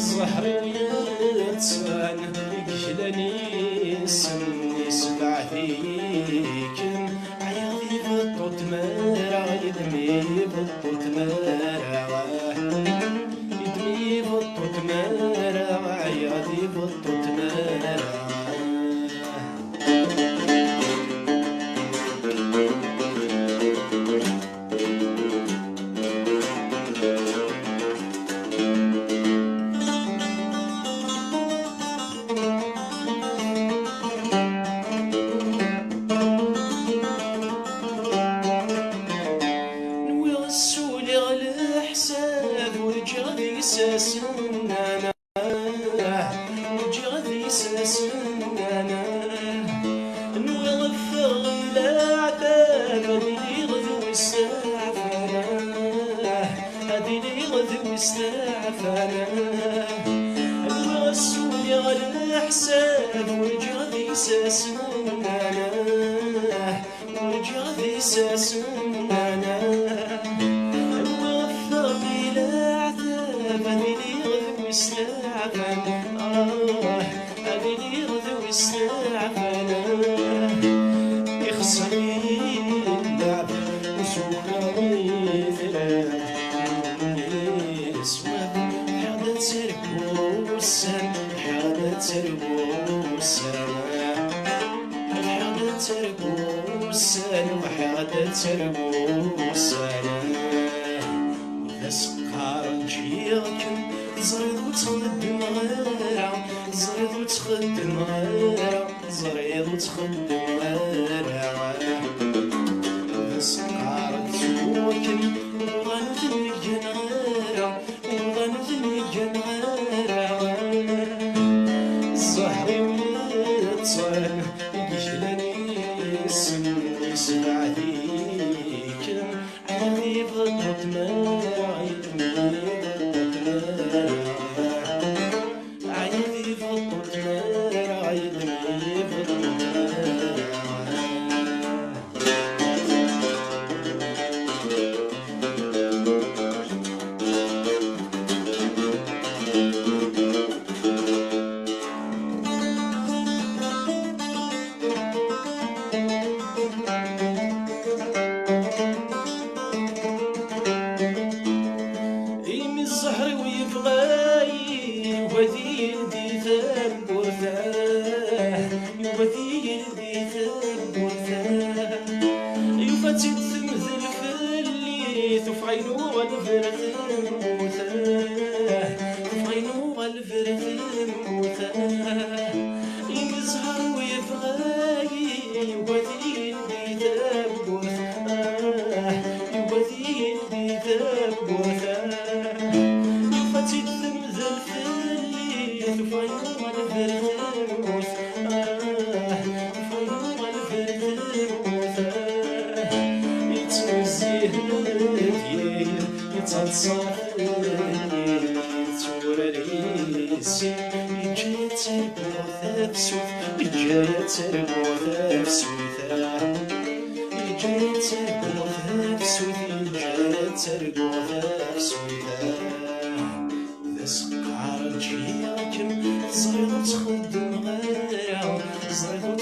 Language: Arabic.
زهري ويتصان يقلني سني سبع فيكم عياضي بطوط مرا يدمي بطوط مرا يدمي بطوط مرا عياضي بطوط مرا ساسنا وجي غادي ساسنا نوغفر العتاب هادي لي غدو السعفانة هادي لي غدو السعفانة نوغسولي على الحساب وجي غادي ساسنا وجي غادي ساسنا هادي لي غدو السعفان يخسرني اللعب وسوقني ثلاث يسود حدا تربو السن حدا تربو السن حدا تربو السن وحدا تربو السن وإذا سقار نجيكم زريض وتخدم غيرها زريض وتخدم غيرها زريض وتخدم غيرها سكارة توكل وغنثنيك غيرها وغنثنيك غيرها الزهري ويتصان يقلني سمي سبع ذيك عيني بطوط مرا يدمي الزهر ويبغاي وذي يدي ثاب ورثاه وذي يدي ثاب ورثاه يفتي تمثل في اللي تفعينو والفرث موثاه تفعينو والفرث موثاه الزهر ويبغاي وذي يدي ثاب ورثاه وذي يدي ثاب ورثاه تتمثل في اللي تفعينو والفرث تفعينو والفرث يتوزيه ديال يتصاد توراليسي يجي تربو ثابسوث يجي تربو ثابسوث يجي تربو ثابسوث يجي تربو ثابسوث سكار نجيكم زريض وتخدم غيرها زريض